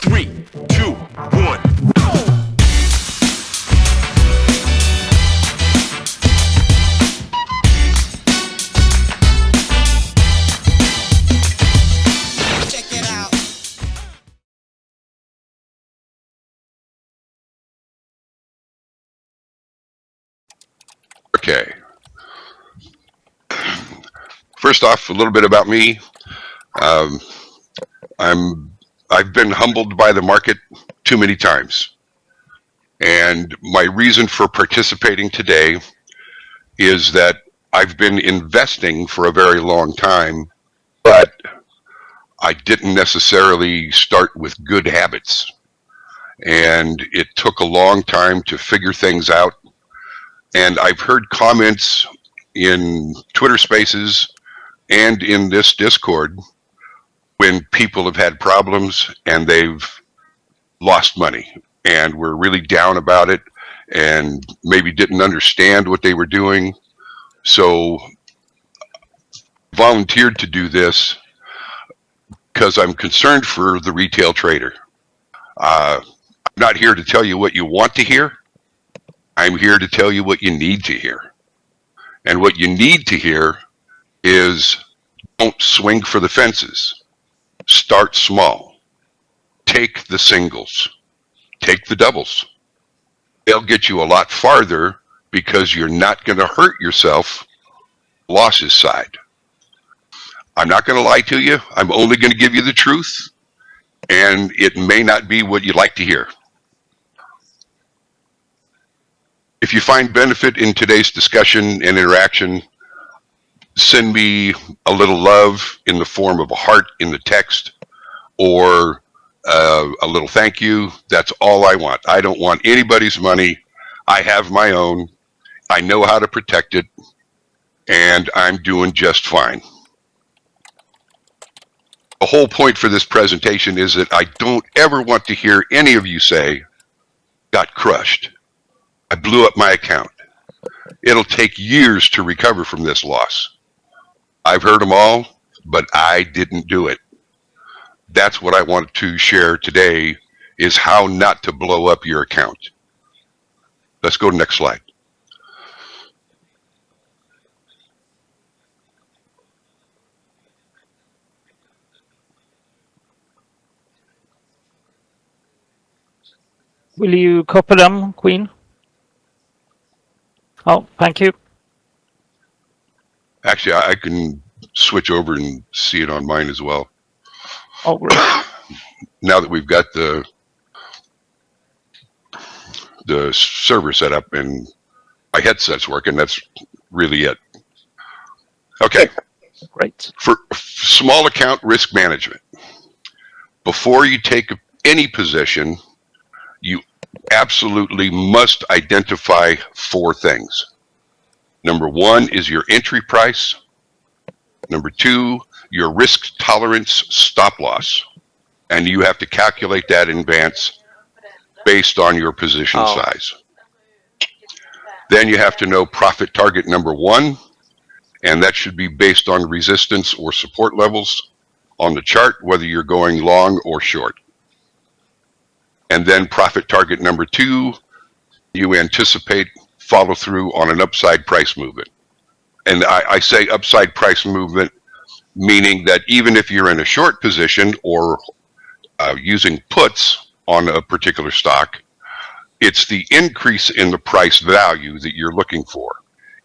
3, 2, 1. Check it out. Okay. First off, a little bit about me. I've been humbled by the market too many times. And my reason for participating today is that I've been investing for a very long time, but I didn't necessarily start with good habits. And it took a long time to figure things out. And I've heard comments in Twitter Spaces and in this Discord when people have had problems and they've lost money and were really down about it and maybe didn't understand what they were doing. So volunteered to do this because I'm concerned for the retail trader. I'm not here to tell you what you want to hear. I'm here to tell you what you need to hear. And what you need to hear is don't swing for the fences. Start small. Take the singles. Take the doubles. They'll get you a lot farther because you're not going to hurt yourself losses side. I'm not going to lie to you. I'm only going to give you the truth, and it may not be what you'd like to hear. If you find benefit in today's discussion and interaction, send me a little love in the form of a heart in the text or a little thank you. That's all I want. I don't want anybody's money. I have my own. I know how to protect it, and I'm doing just fine. The whole point for this presentation is that I don't ever want to hear any of you say, got crushed. I blew up my account. It'll take years to recover from this loss. I've heard them all, but I didn't do it. That's what I wanted to share today, is how not to blow up your account. Let's go to the next slide. Will you copy them, Queen? Oh, thank you. Actually, I can switch over and see it on mine as well. Oh, great. Now that we've got the server set up and my headset's working, that's really it. Okay. Great. For small account risk management, before you take any position, you absolutely must identify 4 things. Number 1 is your entry price. Number 2, your risk tolerance stop loss. And you have to calculate that in advance based on your position size. Then you have to know profit target number 1, and that should be based on resistance or support levels on the chart, whether you're going long or short. And then profit target number 2, you anticipate follow through on an upside price movement. And I say upside price movement, meaning that even if you're in a short position or using puts on a particular stock, it's the increase in the price value that you're looking for.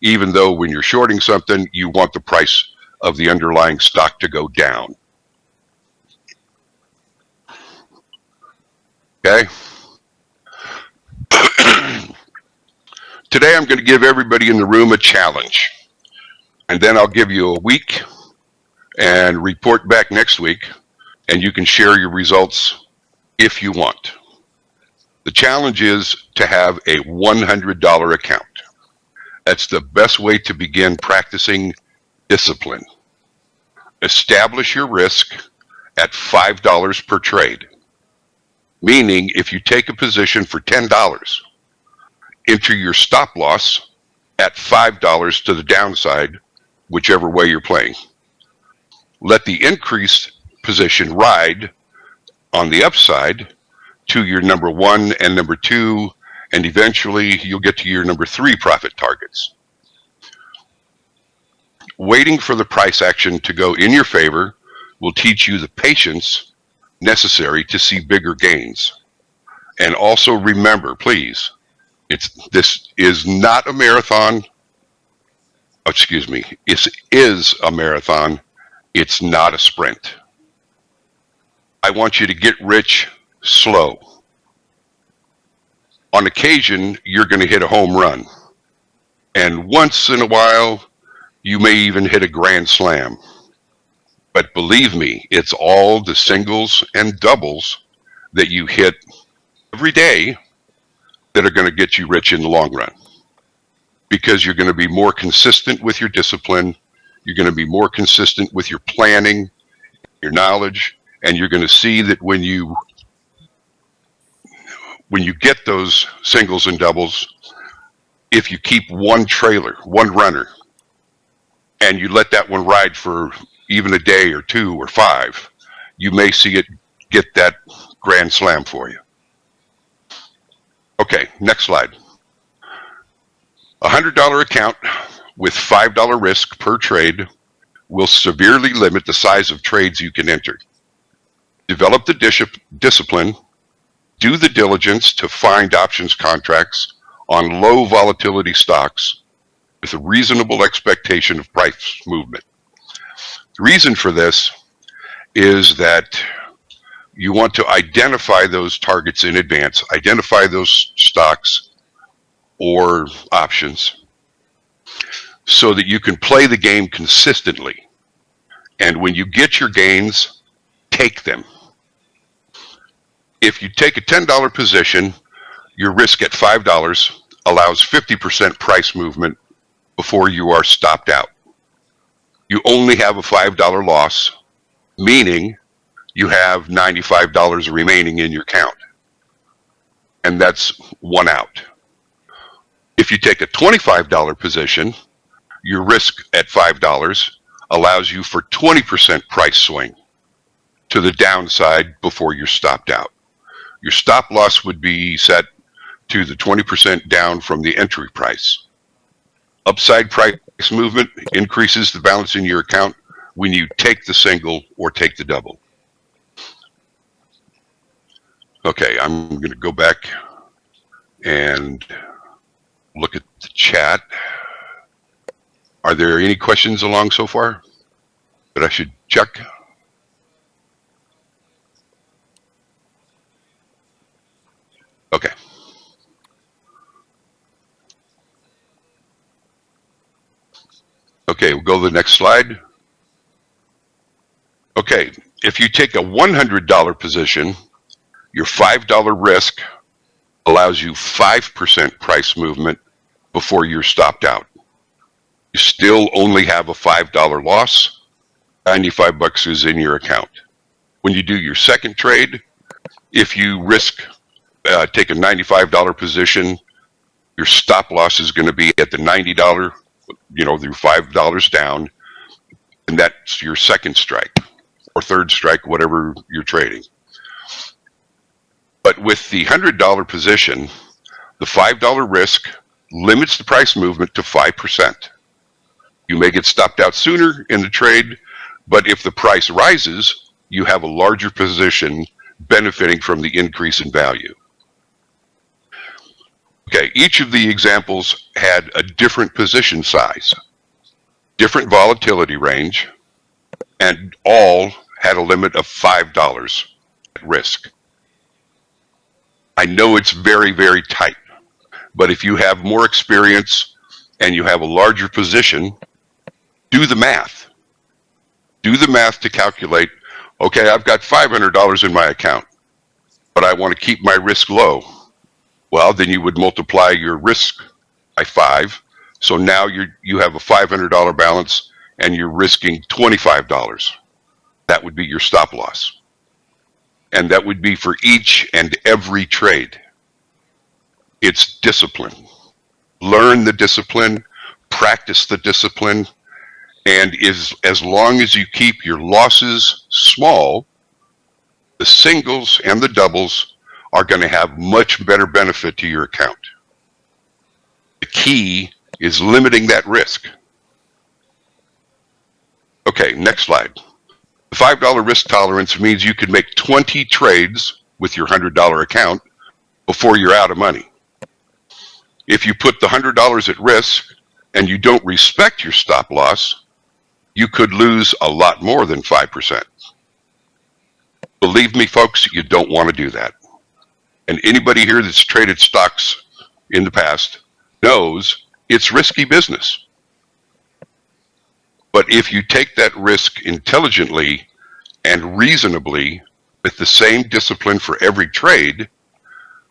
Even though when you're shorting something, you want the price of the underlying stock to go down. Okay? Today I'm going to give everybody in the room a challenge. And then I'll give you a week and report back next week, and you can share your results if you want. The challenge is to have a $100 account. That's the best way to begin practicing discipline. Establish your risk at $5 per trade. Meaning, if you take a position for $10, enter your stop loss at $5 to the downside, whichever way you're playing. Let the increased position ride on the upside to your number 1 and number 2, and eventually you'll get to your number 3 profit targets. Waiting for the price action to go in your favor will teach you the patience necessary to see bigger gains. And also remember, please, this is not a marathon. Excuse me, it is a marathon. It's not a sprint. I want you to get rich slow. On occasion, you're going to hit a home run. And once in a while, you may even hit a grand slam. But believe me, it's all the singles and doubles that you hit every day that are going to get you rich in the long run. Because you're going to be more consistent with your discipline, you're going to be more consistent with your planning, your knowledge, and you're going to see that when you get those singles and doubles, if you keep one trailer, one runner, and you let that one ride for even a day or 2 or 5, you may see it get that grand slam for you. Okay, next slide. $100 account with $5 risk per trade will severely limit the size of trades you can enter. Develop the discipline, do the diligence to find options contracts on low volatility stocks with a reasonable expectation of price movement. The reason for this is that you want to identify those targets in advance, identify those stocks or options so that you can play the game consistently. And when you get your gains, take them. If you take a $10 position, your risk at $5 allows 50% price movement before you are stopped out. You only have a $5 loss, meaning you have $95 remaining in your account. And that's one out. If you take a $25 position, your risk at $5 allows you for 20% price swing to the downside before you're stopped out. Your stop loss would be set to the 20% down from the entry price. Upside price movement increases the balance in your account when you take the single or take the double. Okay, I'm going to go back and look at the chat. Are there any questions along so far that I should check? Okay. Okay, we'll go to the next slide. Okay, if you take a $100 position, your $5 risk allows you 5% price movement before you're stopped out. You still only have a $5 loss. 95 bucks is in your account. When you do your second trade, if you take a $95 position, your stop loss is going to be at the $90, through $5 down, and that's your second strike or third strike, whatever you're trading. But with the $100 position, the $5 risk limits the price movement to 5%. You may get stopped out sooner in the trade, but if the price rises, you have a larger position benefiting from the increase in value. Okay, each of the examples had a different position size, different volatility range, and all had a limit of $5 at risk. I know it's very, very tight, but if you have more experience and you have a larger position, do the math. Do the math to calculate, okay, I've got $500 in my account, but I want to keep my risk low. Well, then you would multiply your risk by 5. So now you have a $500 balance and you're risking $25. That would be your stop loss. And that would be for each and every trade. It's discipline. Learn the discipline, practice the discipline, and as long as you keep your losses small, The singles and the doubles are going to have much better benefit to your account. The key is limiting that risk. Okay, next slide. The $5 risk tolerance means you can make 20 trades with your $100 account before you're out of money. If you put the $100 at risk and you don't respect your stop loss, you could lose a lot more than 5%. Believe me, folks, you don't want to do that. And anybody here that's traded stocks in the past knows it's risky business. But if you take that risk intelligently and reasonably with the same discipline for every trade,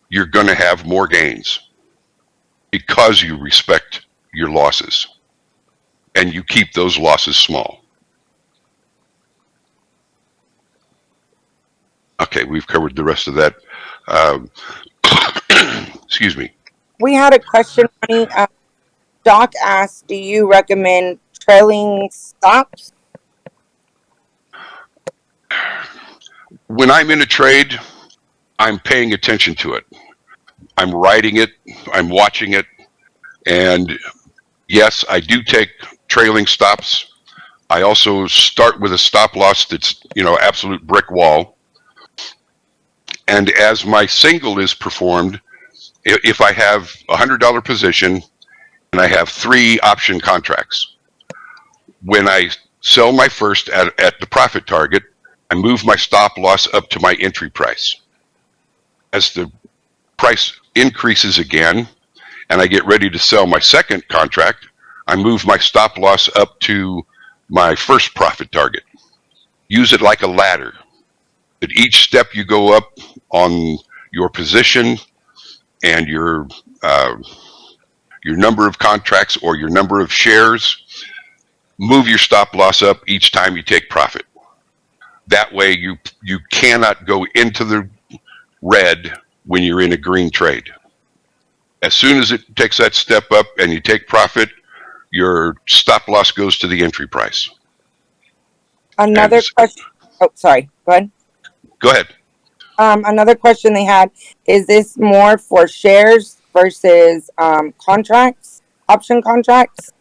you're going to have more gains because you respect your losses and you keep those losses small. Okay, we've covered the rest of that. Excuse me. We had a question, Ronnie. Doc asked, do you recommend trailing stops? When I'm in a trade, I'm paying attention to it. I'm writing it, I'm watching it, and yes, I do take trailing stops. I also start with a stop loss that's, absolute brick wall. And as my single is performed, if I have a $100 position and I have 3 option contracts, when I sell my first at the profit target, I move my stop loss up to my entry price. As the price increases again and I get ready to sell my second contract, I move my stop loss up to my first profit target. Use it like a ladder. At each step you go up on your position and your number of contracts or your number of shares, move your stop loss up each time you take profit. That way you cannot go into the red when you're in a green trade. As soon as it takes that step up and you take profit, your stop loss goes to the entry price. Another question. Oh, sorry. Go ahead. Go ahead. Another question they had, is this more for shares versus contracts, option contracts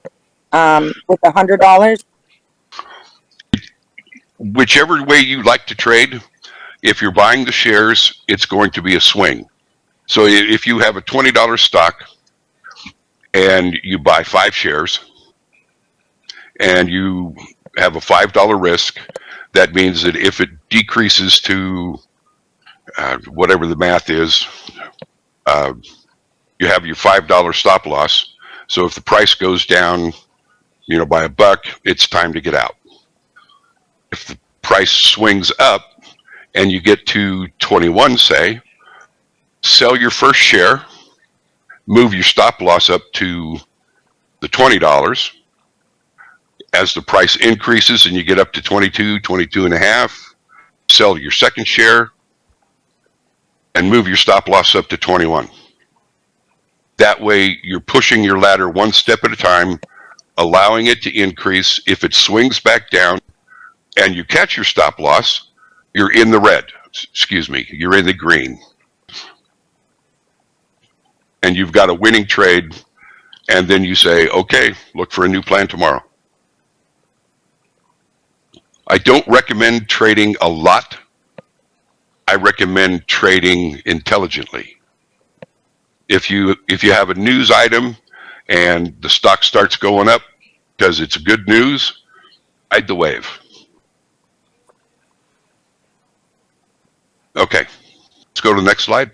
with $100? Whichever way you like to trade, if you're buying the shares, it's going to be a swing. So if you have a $20 stock and you buy 5 shares and you have a $5 risk, that means that if it decreases to whatever the math is, you have your $5 stop loss. So if the price goes down, by $1, it's time to get out. If the price swings up and you get to 21, say, sell your first share, move your stop loss up to the $20. As the price increases and you get up to 22, 22 and a half, sell your second share and move your stop loss up to 21. That way you're pushing your ladder one step at a time, allowing it to increase. If it swings back down and you catch your stop loss, you're in the red. You're in the green. And you've got a winning trade, and then you say, okay, look for a new plan tomorrow. I don't recommend trading a lot. I recommend trading intelligently. If you have a news item and the stock starts going up because it's good news, ride the wave. Okay, let's go to the next slide.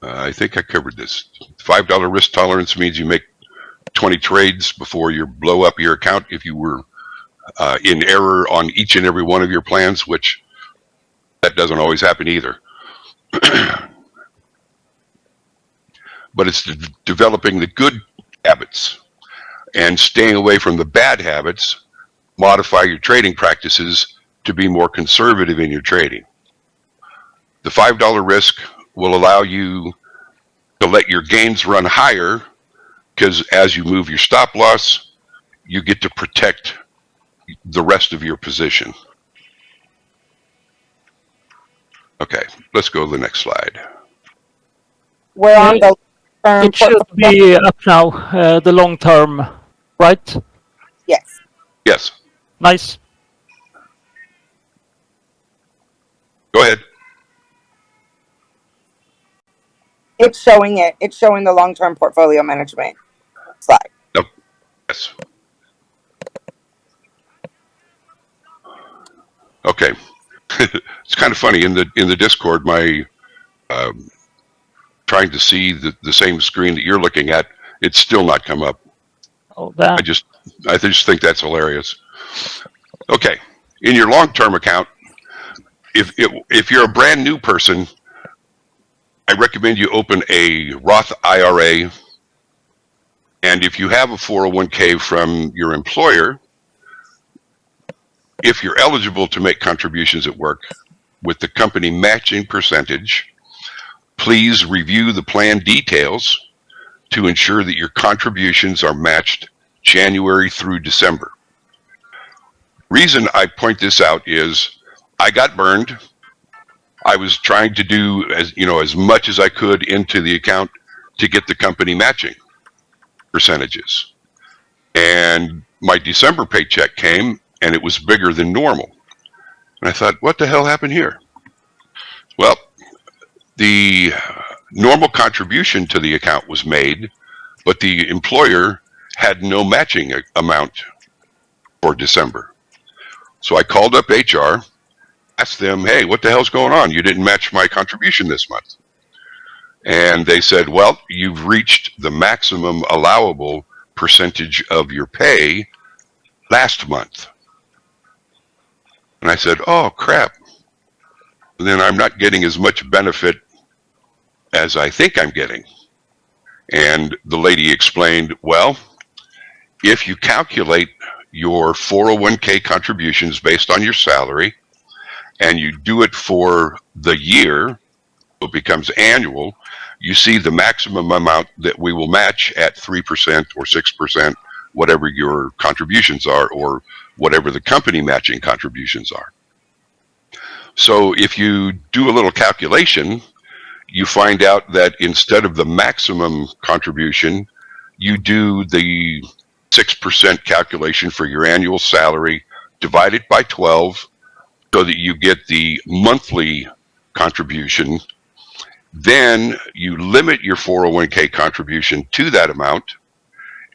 I think I covered this. $5 risk tolerance means you make 20 trades before you blow up your account if you were in error on each and every one of your plans, which that doesn't always happen either. But it's developing the good habits. and staying away from the bad habits, modify your trading practices to be more conservative in your trading. The $5 risk will allow you to let your gains run higher, because as you move your stop loss, you get to protect the rest of your position. Okay, let's go to the next slide. We're on the term It should portfolio. be up now, the long term, right? Yes. Yes, Nice. go ahead. It's showing it. It's showing the long-term portfolio management slide. Yes. Okay. It's kind of funny in the Discord. My trying to see the same screen that you're looking at. It's still not come up. Oh, that. I just think that's hilarious. Okay, in your long-term account, if you're a brand new person, I recommend you open a Roth IRA, and if you have a 401k from your employer, if you're eligible to make contributions at work with the company matching percentage, please review the plan details to ensure that your contributions are matched January through December. Reason I point this out is I got burned. I was trying to do as much as I could into the account to get the company matching percentages. And my December paycheck came and it was bigger than normal. And I thought, what the hell happened here? Well, the normal contribution to the account was made, but the employer had no matching amount for December. So I called up HR, asked them, hey, what the hell's going on? You didn't match my contribution this month. And they said, well, you've reached the maximum allowable percentage of your pay last month. And I said, oh, crap. Then I'm not getting as much benefit as I think I'm getting. And the lady explained, well, if you calculate your 401k contributions based on your salary and you do it for the year, it becomes annual, you see the maximum amount that we will match at 3% or 6%, whatever your contributions are, or whatever the company matching contributions are. So if you do a little calculation, you find out that instead of the maximum contribution, you do the 6% calculation for your annual salary, divide it by 12, so that you get the monthly contribution. Then you limit your 401k contribution to that amount,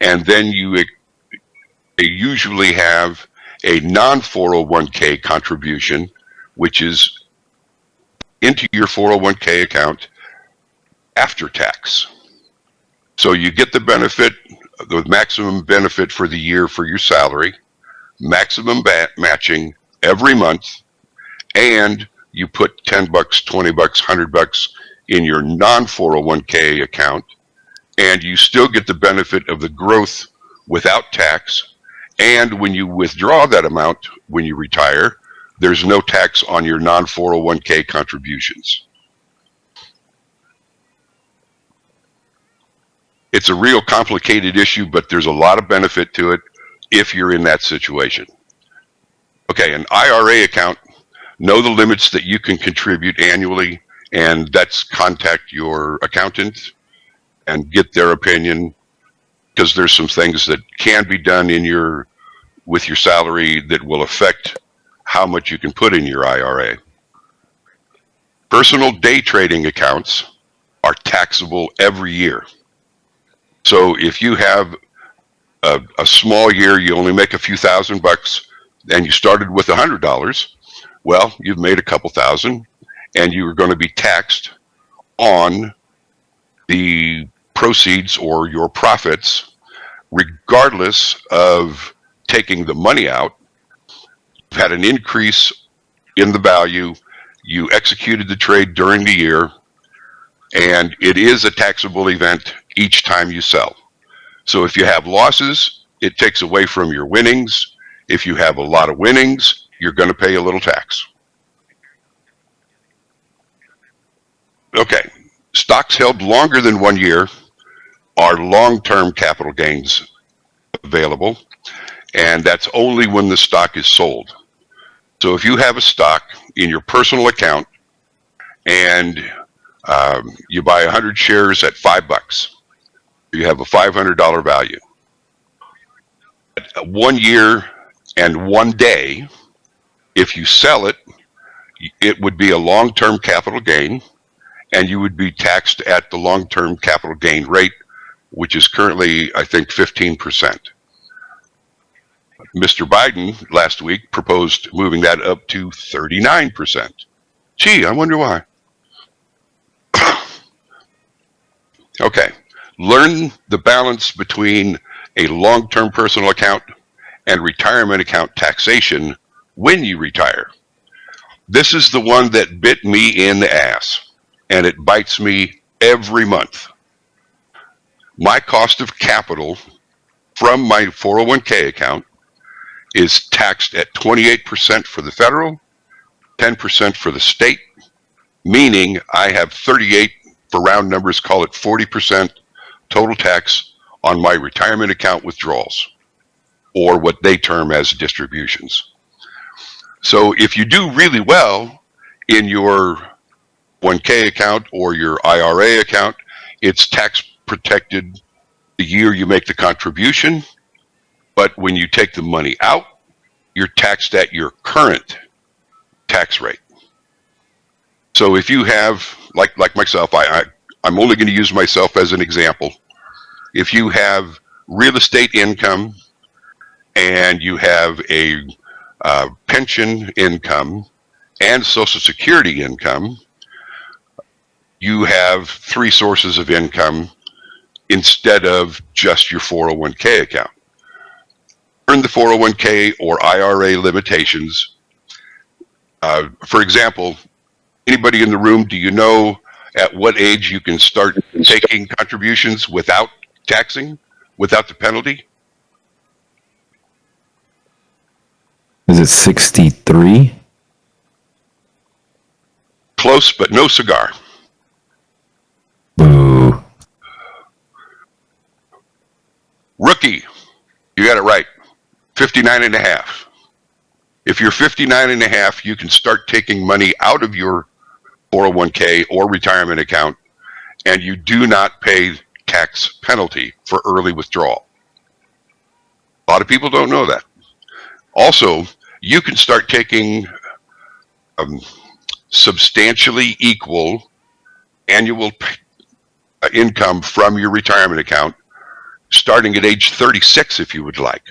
and then you usually have a non-401k contribution, which is into your 401k account after tax. So you get the benefit, the maximum benefit for the year for your salary, maximum matching every month, and you put $10, $20, $100 in your non-401k account, and you still get the benefit of the growth without tax. And when you withdraw that amount when you retire, there's no tax on your non-401k contributions. It's a real complicated issue, but there's a lot of benefit to it if you're in that situation. Okay, an IRA account, know the limits that you can contribute annually, and that's contact your accountant and get their opinion, because there's some things that can be done with your salary that will affect how much you can put in your IRA. Personal day trading accounts are taxable every year. So if you have a small year, you only make a few $1,000, and you started with $100, well, you've made a couple thousand, and you are going to be taxed on the proceeds or your profits, regardless of taking the money out. You've had an increase in the value, you executed the trade during the year, and it is a taxable event each time you sell. So if you have losses, it takes away from your winnings. If you have a lot of winnings, you're going to pay a little tax. Okay, stocks held longer than 1 year are long-term capital gains available, and that's only when the stock is sold. So if you have a stock in your personal account and you buy 100 shares at $5, you have a $500 value. 1 year and 1 day, if you sell it, it would be a long-term capital gain, and you would be taxed at the long-term capital gain rate, which is currently, I think, 15%. Mr. Biden last week proposed moving that up to 39%. Gee, I wonder why. Okay, learn the balance between a long-term personal account and retirement account taxation when you retire. This is the one that bit me in the ass, and it bites me every month. My cost of capital from my 401k account is taxed at 28% for the federal, 10% for the state, meaning I have 38, for round numbers, call it 40% total tax on my retirement account withdrawals, or what they term as distributions. So if you do really well in your 1K account or your IRA account, it's tax protected the year you make the contribution, but when you take the money out, you're taxed at your current tax rate. So if you have, like myself, I'm only going to use myself as an example. If you have real estate income and you have a pension income and Social Security income, you have 3 sources of income instead of just your 401k account. Earn the 401k or IRA limitations. For example, anybody in the room, do you know at what age you can start taking contributions without taxing, without the penalty? Is it 63? Close, but no cigar. Boo. Rookie, you got it right. 59 and a half. If you're 59 and a half, you can start taking money out of your 401k or retirement account, and you do not pay tax penalty for early withdrawal. A lot of people don't know that. Also, you can start taking substantially equal annual income from your retirement account starting at age 36 if you would like.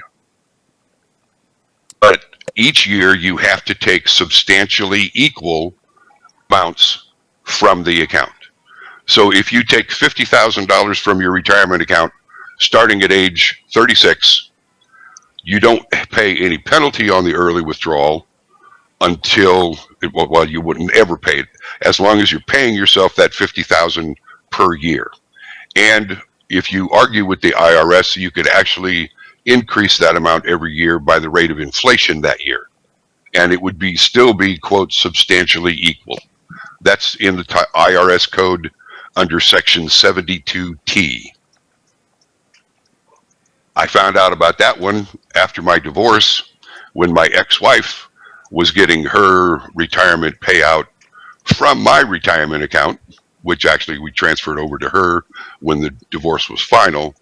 But each year you have to take substantially equal amounts from the account. So if you take $50,000 from your retirement account starting at age 36, you don't pay any penalty on the early withdrawal until, well, you wouldn't ever pay it as long as you're paying yourself that $50,000 per year. And if you argue with the IRS, you could actually increase that amount every year by the rate of inflation that year. And it would still be, quote, substantially equal. That's in the IRS code under section 72T. I found out about that one after my divorce when my ex-wife was getting her retirement payout from my retirement account, which actually we transferred over to her when the divorce was final.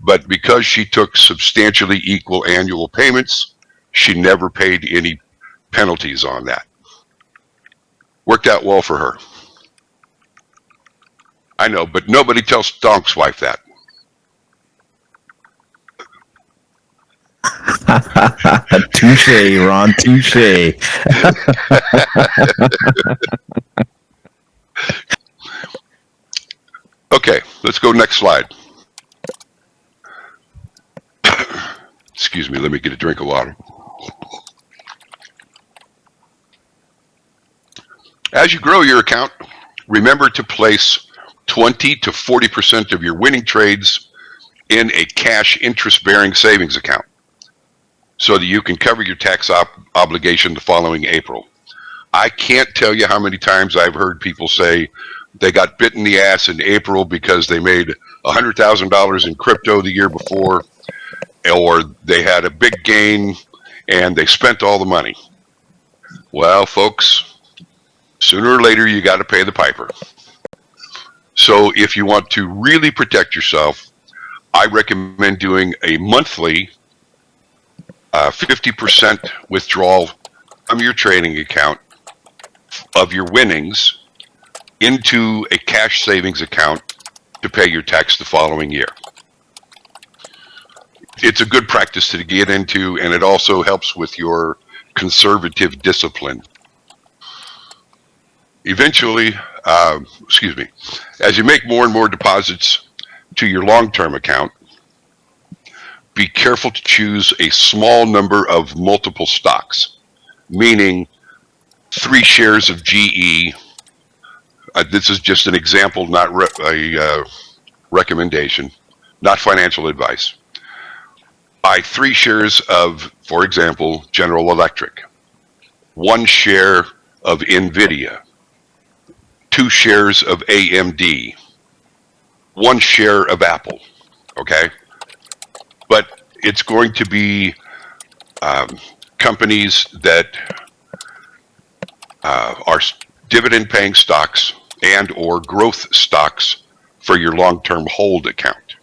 But because she took substantially equal annual payments, she never paid any penalties on that. Worked out well for her. I know, but nobody tells Donk's wife that. Touche, Ron, touche. Okay, let's go next slide. Excuse me, let me get a drink of water. As you grow your account, remember to place 20 to 40% of your winning trades in a cash interest-bearing savings account so that you can cover your tax obligation the following April. I can't tell you how many times I've heard people say they got bit in the ass in April because they made $100,000 in crypto the year before, or they had a big gain and they spent all the money. Well, folks, sooner or later you got to pay the piper. So if you want to really protect yourself, I recommend doing a monthly 50% withdrawal from your trading account of your winnings into a cash savings account to pay your tax the following year. It's a good practice to get into, and it also helps with your conservative discipline. Eventually, as you make more and more deposits to your long-term account, be careful to choose a small number of multiple stocks, meaning 3 shares of GE. This is just an example, not a recommendation, not financial advice. Buy 3 shares of, for example, General Electric, 1 share of NVIDIA, 2 shares of AMD, 1 share of Apple, okay? But it's going to be companies that are dividend-paying stocks and or growth stocks for your long-term hold account.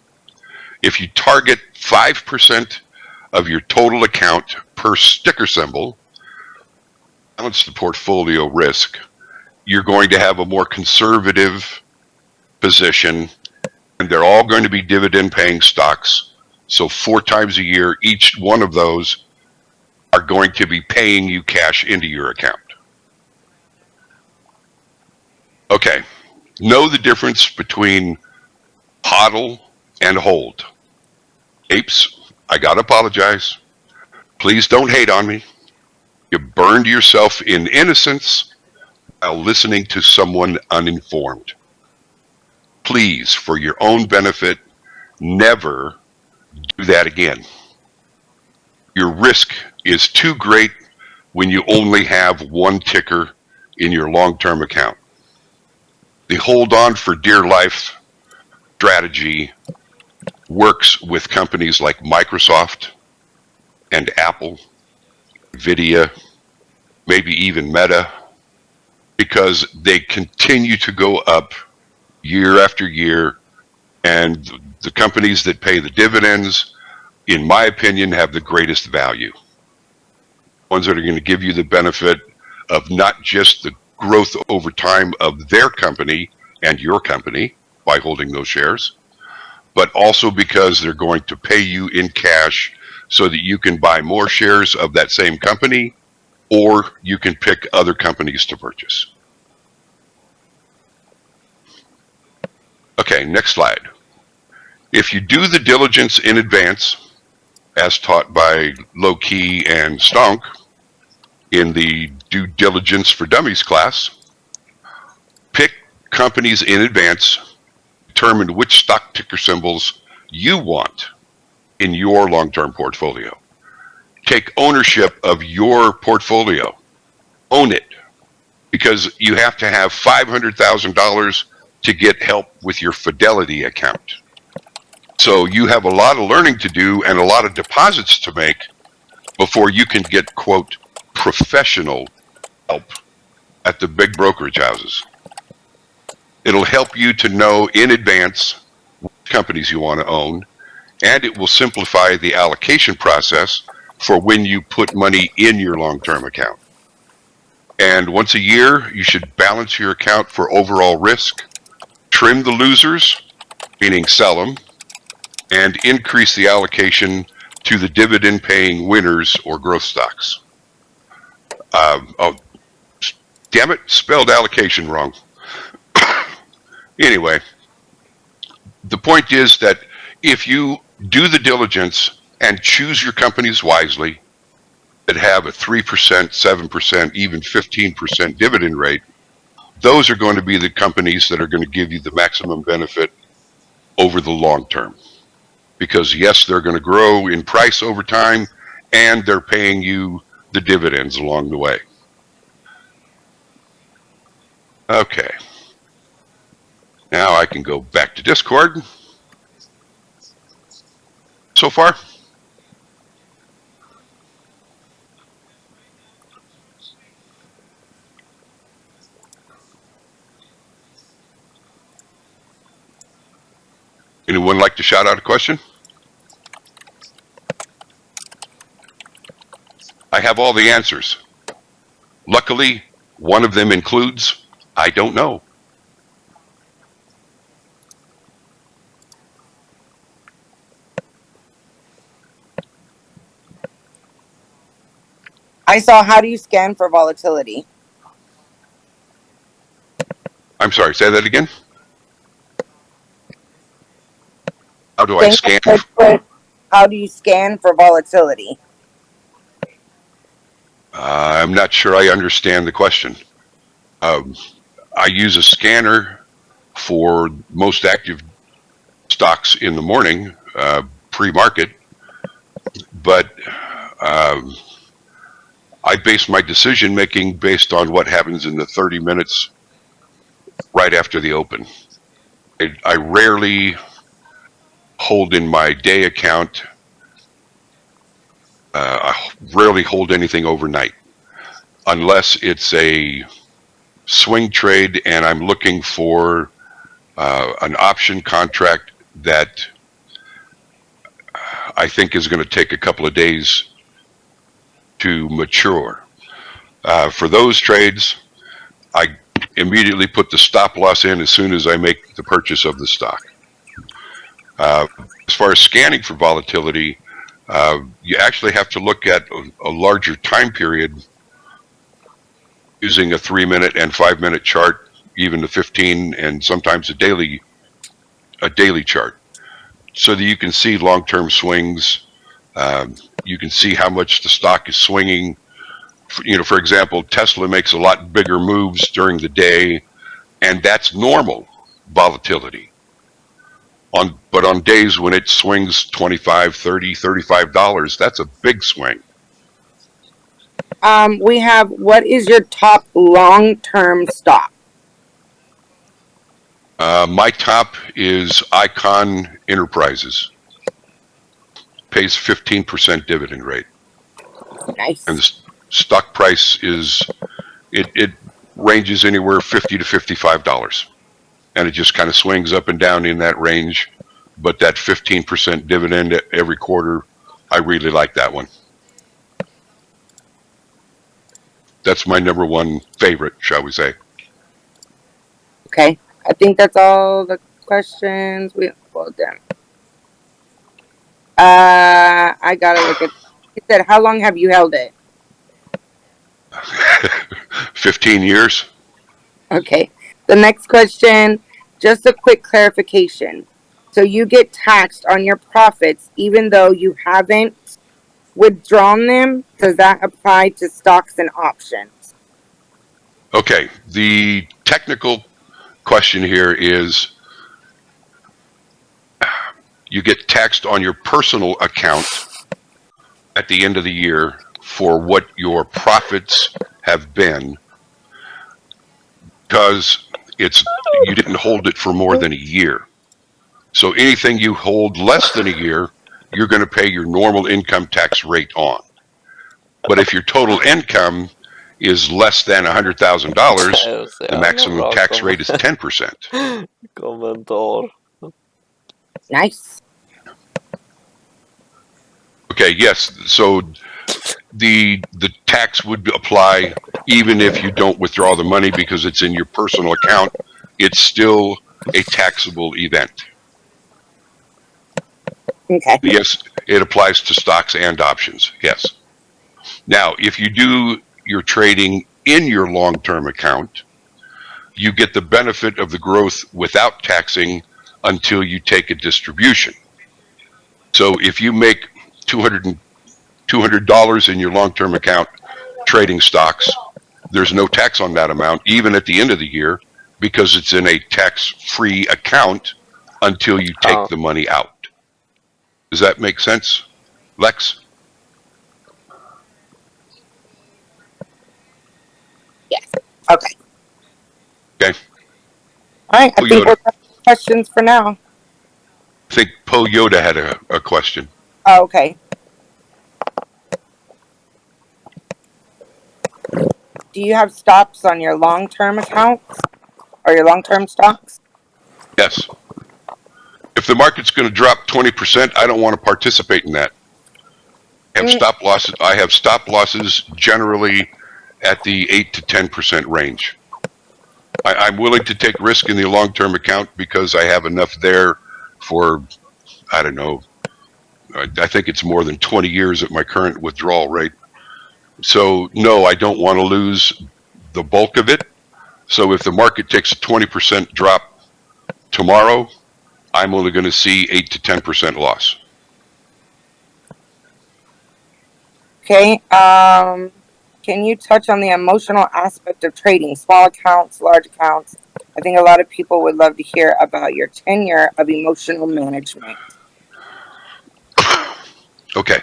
If you target 5% of your total account per sticker symbol, balance the portfolio risk, you're going to have a more conservative position, and they're all going to be dividend-paying stocks. So 4 times a year, each one of those are going to be paying you cash into your account. Okay, know the difference between hodl and hold. Apes, I gotta apologize. Please don't hate on me. You burned yourself in innocence while listening to someone uninformed. Please, for your own benefit, never do that again. Your risk is too great when you only have 1 ticker in your long-term account. The hold on for dear life strategy works with companies like Microsoft and Apple, NVIDIA, maybe even Meta, because they continue to go up year after year, and the companies that pay the dividends, in my opinion, have the greatest value. Ones that are going to give you the benefit of not just the growth over time of their company and your company by holding those shares, but also because they're going to pay you in cash so that you can buy more shares of that same company, or you can pick other companies to purchase. Okay, next slide. If you do the diligence in advance, as taught by Low-Key and Stonk in the Due Diligence for Dummies class, pick companies in advance, determine which stock ticker symbols you want in your long-term portfolio. Take ownership of your portfolio. Own it, because you have to have $500,000 to get help with your Fidelity account. So you have a lot of learning to do and a lot of deposits to make before you can get, quote, professional help at the big brokerage houses. It'll help you to know in advance what companies you want to own, and it will simplify the allocation process for when you put money in your long-term account. And once a year, you should balance your account for overall risk, trim the losers, meaning sell them, and increase the allocation to the dividend-paying winners or growth stocks. Oh, damn it, spelled allocation wrong. Anyway, the point is that if you do the diligence and choose your companies wisely that have a 3%, 7%, even 15% dividend rate, those are going to be the companies that are going to give you the maximum benefit over the long term. because yes, they're going to grow in price over time, and they're paying you the dividends along the way. Okay. Now I can go back to Discord. So far? Anyone like to shout out a question? I have all the answers. Luckily, one of them includes, I don't know. I saw, how do you scan for volatility? I'm sorry, say that again? How do I scan? How do you scan for volatility? I'm not sure I understand the question. I use a scanner for most active stocks in the morning, pre-market, but I base my decision making based on what happens in the 30 minutes right after the open. I rarely hold in my day account. I rarely hold anything overnight unless it's a swing trade and I'm looking for an option contract that I think is going to take a couple of days to mature. For those trades, I immediately put the stop loss in as soon as I make the purchase of the stock. As far as scanning for volatility, you actually have to look at a larger time period using a 3-minute and 5-minute chart, even the 15 and sometimes a daily chart, so that you can see long-term swings. You can see how much the stock is swinging. For example, Tesla makes a lot bigger moves during the day, and that's normal volatility. But on days when it swings $25, $30, $35, that's a big swing. We have, what is your top long-term stock? My top is Icon Enterprises. Pays 15% dividend rate. Nice. And the stock price is, it ranges anywhere $50 to $55. And it just kind of swings up and down in that range. But that 15% dividend every quarter, I really like that one. That's my number one favorite, shall we say. Okay. I think that's all the questions we well done. I gotta look at. He said, "How long have you held it?" 15 years. Okay. The next question, just a quick clarification. So you get taxed on your profits even though you haven't withdrawn them? Does that apply to stocks and options? Okay. The technical question here is, you get taxed on your personal account at the end of the year for what your profits have been, because you didn't hold it for more than a year. So anything you hold less than a year, you're going to pay your normal income tax rate on. But if your total income is less than $100,000, the maximum tax rate is 10%. Kommentar. Nice. Okay, yes. So the tax would apply even if you don't withdraw the money because it's in your personal account. It's still a taxable event. Okay. Yes, it applies to stocks and options. Yes. Now, if you do your trading in your long-term account, you get the benefit of the growth without taxing until you take a distribution. So if you make $200 in your long-term account trading stocks, there's no tax on that amount, even at the end of the year, because it's in a tax-free account until you take the money out. Does that make sense, Lex? Yes. Okay. Okay. All right. I Well, think Yoda. we're done with questions for now. I think Po Yoda had a question. Oh, okay. Do you have stops on your long-term accounts or your long-term stocks? Yes. If the market's going to drop 20%, I don't want to participate in that. I have stop losses generally at the 8 to 10% range. I'm willing to take risk in the long-term account because I have enough there for, I don't know, I think it's more than 20 years at my current withdrawal rate. So no, I don't want to lose the bulk of it. So if the market takes a 20% drop tomorrow, I'm only going to see 8 to 10% loss. Okay. Can you touch on the emotional aspect of trading, small accounts, large accounts? I think a lot of people would love to hear about your tenure of emotional management. Okay.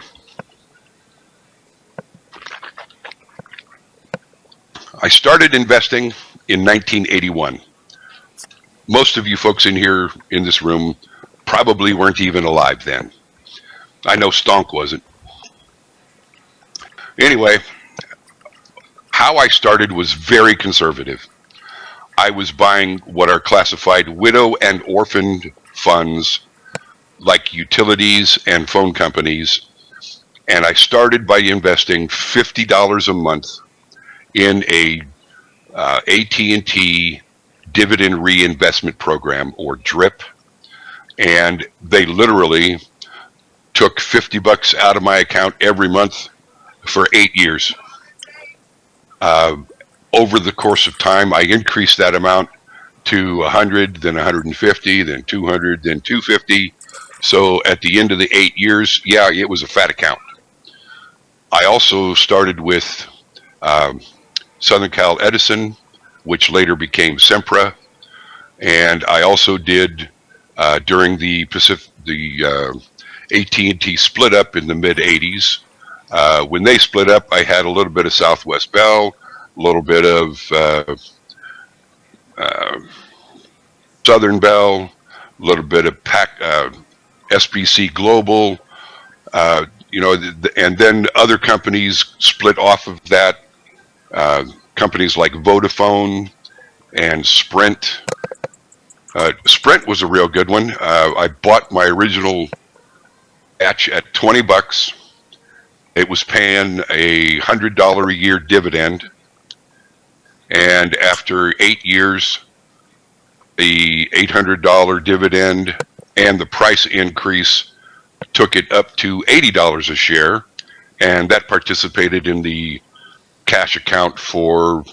I started investing in 1981. Most of you folks in here in this room probably weren't even alive then. I know Stonk wasn't. Anyway, how I started was very conservative. I was buying what are classified widow and orphan funds like utilities and phone companies, and I started by investing $50 a month in a AT&T dividend reinvestment program, or DRIP, and they literally took $50 out of my account every month for 8 years. Over the course of time, I increased that amount to 100, then 150, then 200, then 250. So at the end of the 8 years, yeah, it was a fat account. I also started with Southern Cal Edison, which later became Sempra, and I also did during the AT&T split up in the mid 80s. When they split up, I had a little bit of Southwest Bell, a little bit of Southern Bell, a little bit of SBC Global, and then other companies split off of that. Companies like Vodafone and Sprint. Sprint was a real good one. I bought my original batch at $20. It was paying $100 a year dividend, and after 8 years, the $800 dividend and the price increase took it up to $80 a share, and that participated in the cash account for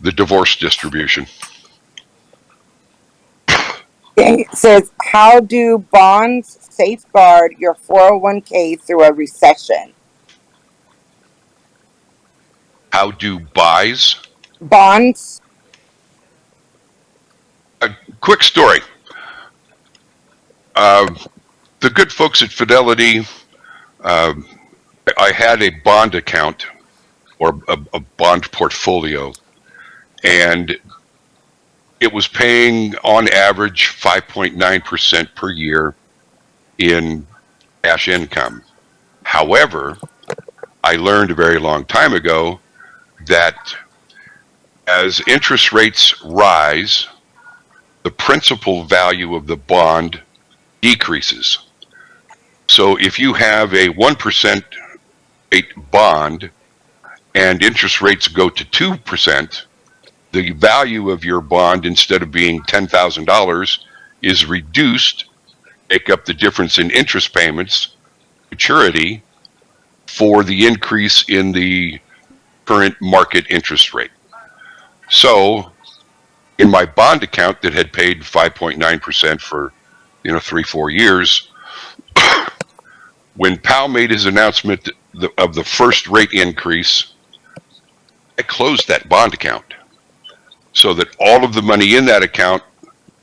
the divorce distribution. It says, how do bonds safeguard your 401k through a recession? How do buys? Bonds? A quick story. The good folks at Fidelity, I had a bond account or a bond portfolio, and it was paying on average 5.9% per year in cash income. However, I learned a very long time ago that as interest rates rise, the principal value of the bond decreases. So if you have a 1% rate bond and interest rates go to 2%, the value of your bond, instead of being $10,000, is reduced, make up the difference in interest payments, maturity, for the increase in the current market interest rate. So in my bond account that had paid 5.9% for 3-4 years, when Powell made his announcement of the first rate increase, I closed that bond account so that all of the money in that account,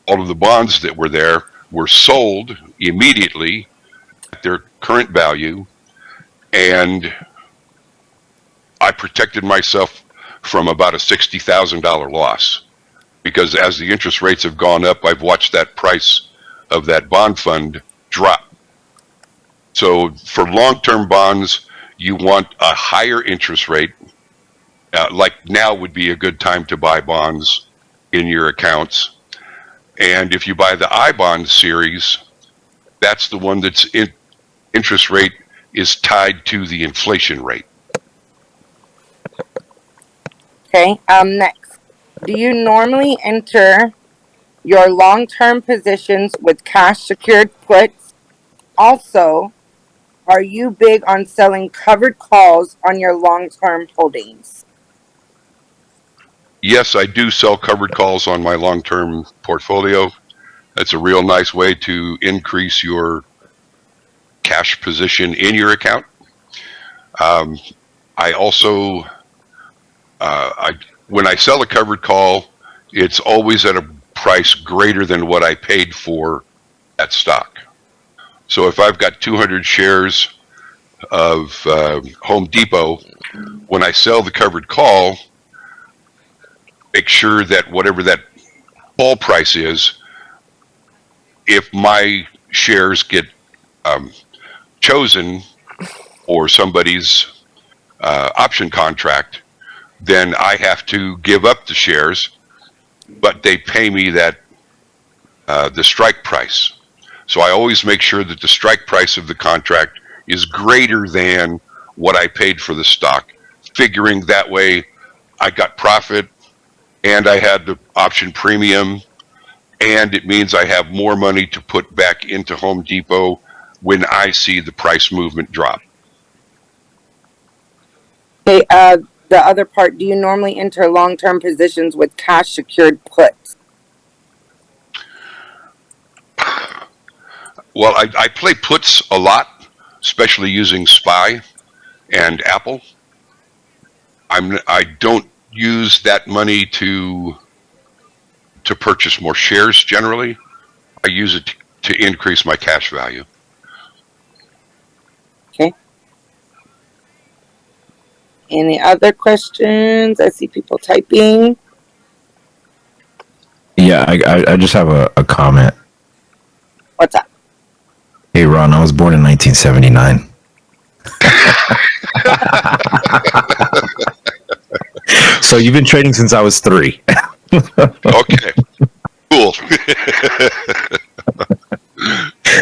all of the bonds that were there, were sold immediately at their current value, and I protected myself from about a $60,000 loss, because as the interest rates have gone up, I've watched that price of that bond fund drop. So for long-term bonds, you want a higher interest rate. Like now would be a good time to buy bonds in your accounts. And if you buy the I-bond series, that's the one that's interest rate is tied to the inflation rate. Okay. Next, do you normally enter your long-term positions with cash secured puts? Also, are you big on selling covered calls on your long-term holdings? Yes, I do sell covered calls on my long-term portfolio. That's a real nice way to increase your cash position in your account. I also, when I sell a covered call, it's always at a price greater than what I paid for that stock. So if I've got 200 shares of Home Depot, when I sell the covered call, make sure that whatever that call price is, if my shares get chosen or somebody's option contract, then I have to give up the shares, but they pay me that the strike price. So I always make sure that the strike price of the contract is greater than what I paid for the stock, figuring that way I got profit and I had the option premium, and it means I have more money to put back into Home Depot when I see the price movement drop. Okay, the other part, do you normally enter long-term positions with cash secured puts? Well, I play puts a lot, especially using SPY and Apple. I don't use that money to purchase more shares generally. I use it to increase my cash value. Okay. Any other questions? I see people typing. Yeah, I just have a comment. What's up? Hey, Ron, I was born in 1979. So you've been trading since I was 3. Okay, cool.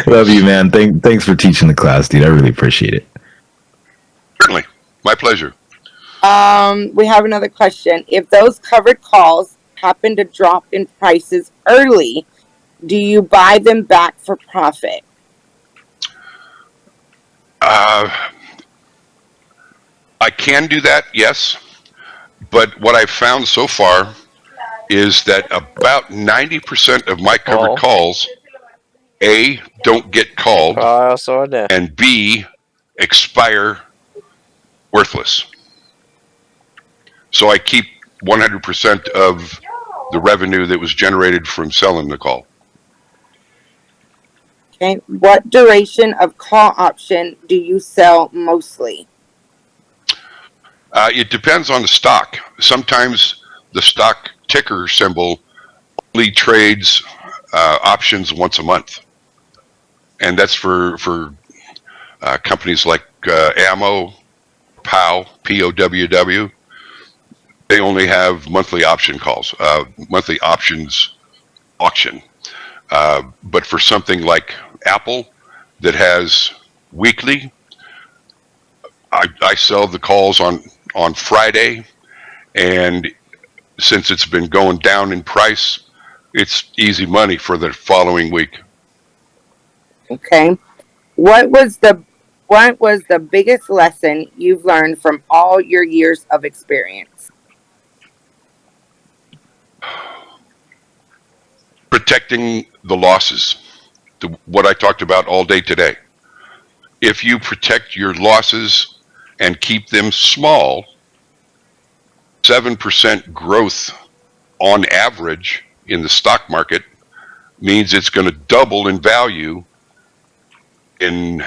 Love you, man. Thanks for teaching the class, dude. I really appreciate it. Certainly, my pleasure. We have another question. If those covered calls happen to drop in prices early, do you buy them back for profit? I can do that, yes. But what I've found so far is that about 90% of my covered calls, A, don't get called, and B, expire worthless. So I keep 100% of the revenue that was generated from selling the call. Okay. What duration of call option do you sell mostly? It depends on the stock. Sometimes the stock ticker symbol only trades options once a month, and that's for companies like Ammo, POW, POWW. They only have monthly option calls, monthly options auction. But for something like Apple that has weekly, I sell the calls on Friday, and since it's been going down in price, it's easy money for the following week. Okay. What was the biggest lesson you've learned from all your years of experience? Protecting the losses, what I talked about all day today. If you protect your losses and keep them small, 7% growth on average in the stock market means it's going to double in value in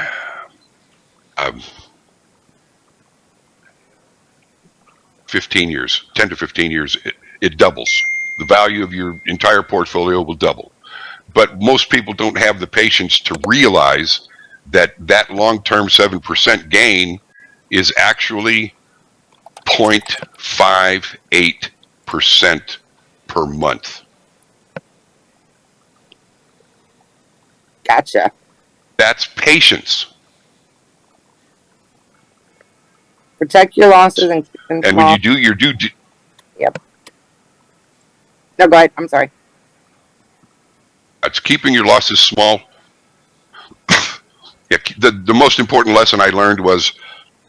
15 years, 10 to 15 years, it doubles. The value of your entire portfolio will double. But most people don't have the patience to realize that that long-term 7% gain is actually 0.58% per month. Gotcha. That's patience. Protect your losses and keep them And small. when you do your Yep. No, go ahead. I'm sorry. it's keeping your losses small. Yeah, the most important lesson I learned was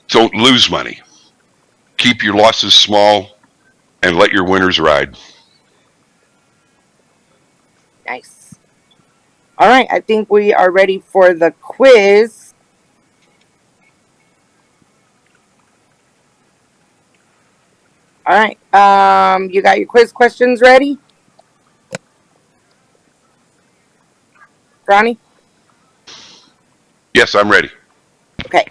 don't lose money. Keep your losses small and let your winners ride. Nice. All right. I think we are ready for the quiz. All right. You got your quiz questions ready? Ronnie? Yes, I'm ready. Okay.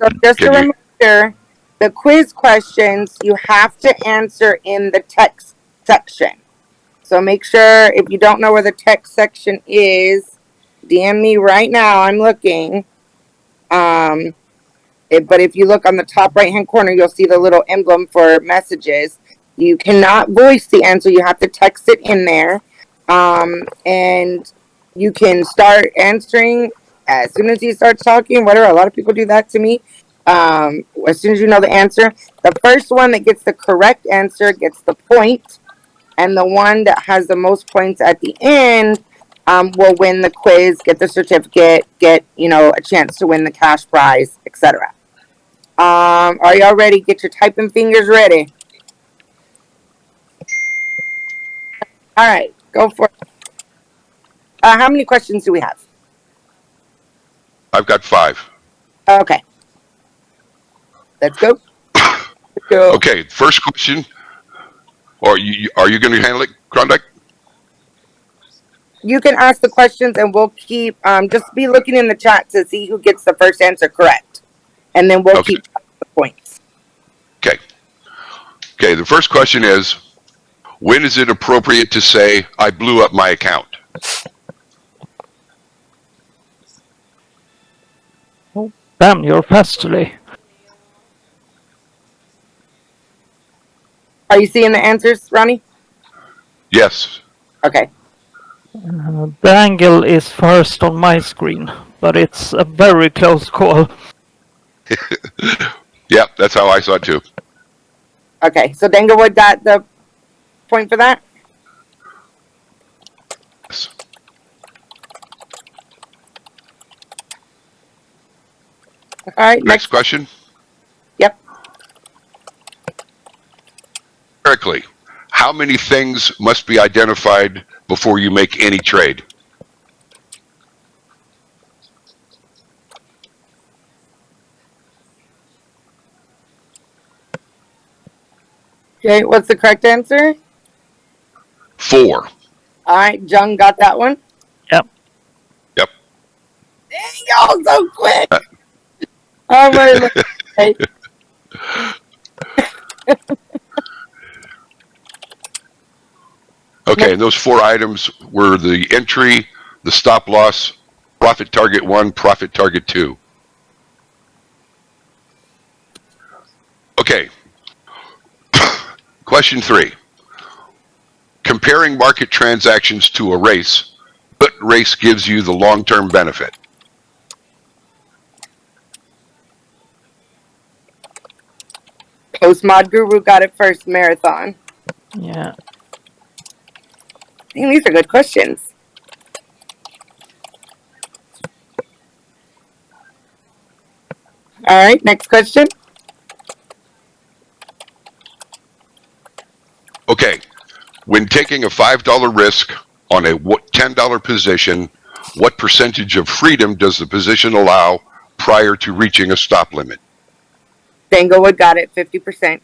So just a Can you? reminder, the quiz questions you have to answer in the text section. So make sure if you don't know where the text section is, DM me right now. I'm looking. But if you look on the top right hand corner, you'll see the little emblem for messages. You cannot voice the answer. You have to text it in there. And you can start answering as soon as he starts talking, whatever. A lot of people do that to me. As soon as you know the answer, the first one that gets the correct answer gets the point, and the one that has the most points at the end will win the quiz, get the certificate, get a chance to win the cash prize, etc. Are y'all ready? Get your typing fingers ready. All right, go for it. How many questions do we have? I've got 5. Okay, let's go. Let's go. Okay, first question. Or are you going to handle it, Klondike? You can ask the questions, and we'll keep. Just be looking in the chat to see who gets the first answer correct, and then we'll Okay. keep the points. Okay. Okay, the first question is, when is it appropriate to say, I blew up my account? Oh, damn, you're fast today. Are you seeing the answers, Ronnie? Yes. Okay. The angle is first on my screen, but it's a very close call. Yeah, that's how I saw it too. Okay. So Danglewood got the point for that. Yes. All right. Next question. Yep. Correctly, how many things must be identified before you make any trade? Okay. What's the correct answer? 4. All right. Jung got that one. Yep. Yep. Dang, y'all so quick. All right. Okay. Okay, and those 4 items were the entry, the stop loss, profit target 1, profit target 2. Okay. Question 3. Comparing market transactions to a race, what race gives you the long-term benefit? Post Mod Guru got it first. Marathon. Yeah. Dang, these are good questions. All right. Next question. Okay, when taking a $5 risk on a $10 position, what percentage of freedom does the position allow prior to reaching a stop limit? Danglewood got it. 50%.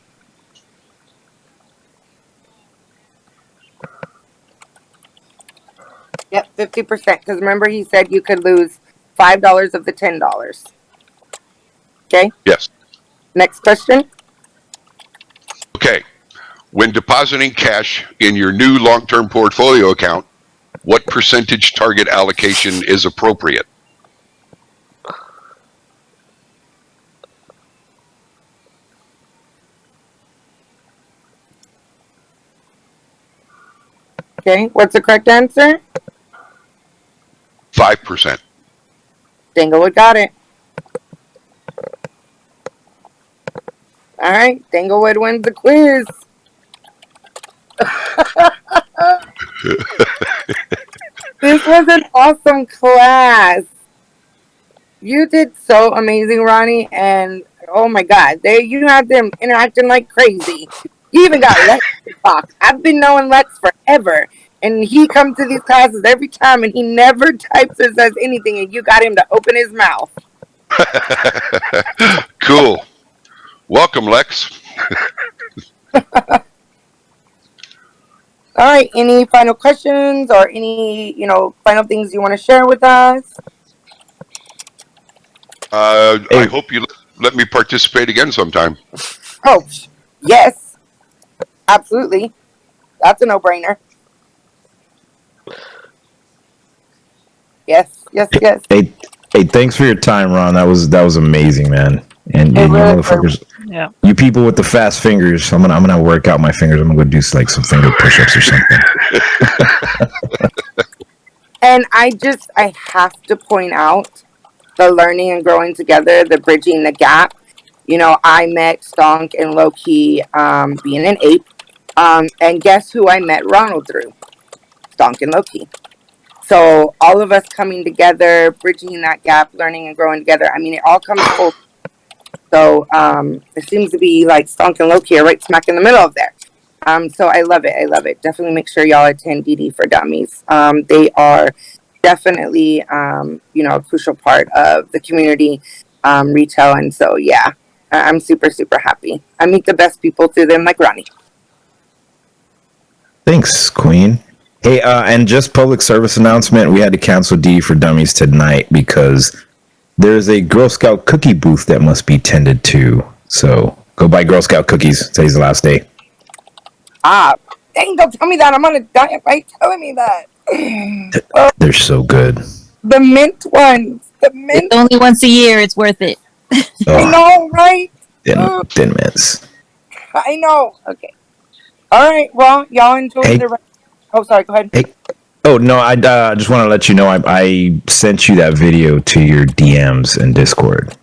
Yep, 50%. Because remember, he said you could lose $5 of the $10. Okay. Yes. Next question. Okay. When depositing cash in your new long-term portfolio account, what percentage target allocation is appropriate? Okay. What's the correct answer? 5%. Danglewood got it. All right. Danglewood wins the quiz. This was an awesome class. You did so amazing, Ronnie, and oh my God, you had them interacting like crazy. You even got Lex to talk. I've been knowing Lex forever, and he comes to these classes every time, and he never types or says anything, and you got him to open his mouth. Cool. Welcome, Lex. All right, any final questions or any, final things you want to share with us? I hope you let me participate again sometime. Oh, yes, absolutely. That's a no-brainer. Yes. Hey, thanks for your time, Ron. That was amazing, man. And It you really motherfuckers, Yeah. you people with the fast fingers, I'm gonna work out my fingers. I'm gonna go do like some finger push-ups or something. And I have to point out the learning and growing together, the bridging the gap. I met Stonk and Loki being an ape. And guess who I met Ronald through? Stonk and Loki. So all of us coming together, bridging that gap, learning and growing together. I mean, it all comes full. So it seems to be like Stonk and Loki are right smack in the middle of there. So I love it. Definitely make sure y'all attend DD for Dummies. They are definitely, a crucial part of the community, retail. And so, yeah, I'm super, super happy. I meet the best people through them, like Ronnie. Thanks, Queen. Hey, and just public service announcement: we had to cancel D for Dummies tonight because there's a Girl Scout cookie booth that must be tended to. So go buy Girl Scout cookies. Today's the last day. Dang, don't tell me that. I'm on a diet by telling me that. They're so good. The mint ones. The mint. It's only once a year. It's worth it. I know, right? Thin mints. I know. Okay. All right. Well, y'all enjoy the rest. Oh, sorry. Go ahead. Hey. Oh, no, I just want to let you know I sent you that video to your DMs in Discord.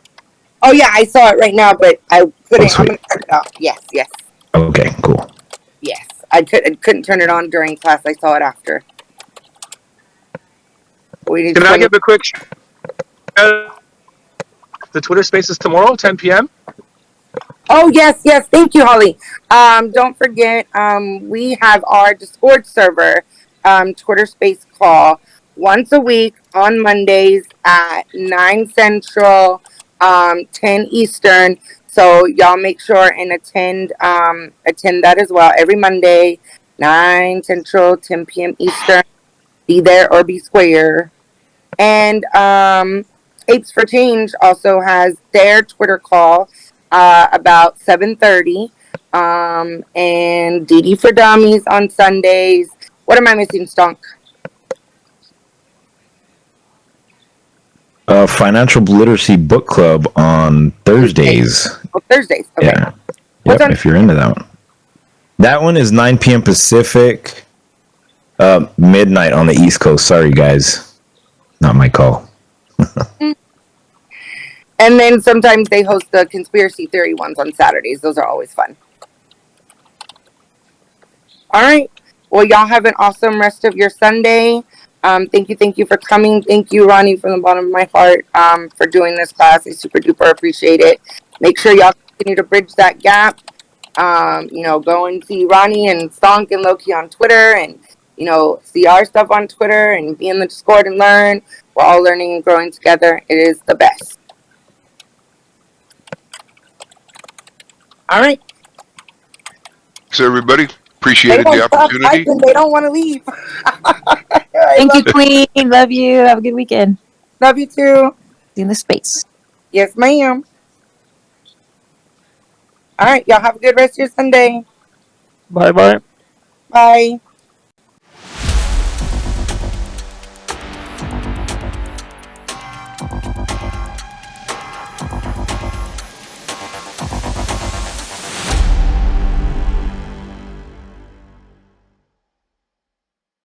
Oh, yeah, I saw it right now, but I couldn't. Oh, I'm going to turn it off. Yes. Okay, cool. Yes. I couldn't turn it on during class. I saw it after. Can I give a quick the Twitter Spaces tomorrow, 10 p.m.? Oh, yes. Thank you, Holly. Don't forget, we have our Discord server, Twitter Space call once a week on Mondays at 9 Central, 10 Eastern. So y'all make sure and attend that as well every Monday, 9 Central, 10 p.m. Eastern. Be there or be square. And Apes for Change also has their Twitter call about 7:30. And DD for Dummies on Sundays. What am I missing, Stonk? Financial Literacy Book Club on Thursdays. Oh, Thursdays. Okay. Yeah. Yep, if you're into that one. That one is 9 p.m. Pacific, midnight on the East Coast. Sorry, guys. Not my call. And then sometimes they host the conspiracy theory ones on Saturdays. Those are always fun. All right. Well, y'all have an awesome rest of your Sunday. Thank you for coming. Thank you, Ronnie, from the bottom of my heart, for doing this class. I super duper appreciate it. Make sure y'all continue to bridge that gap. Go and see Ronnie and Stonk and Loki on Twitter, and see our stuff on Twitter, and be in the Discord and learn. We're all learning and growing together. It is the best. All right. Thanks, everybody. Appreciated the opportunity. They don't want to leave. Thank you, Queen. Love you. Have a good weekend. Love you too. See you in the space. Yes, ma'am. All right, y'all have a good rest of your Sunday. Bye bye. Bye.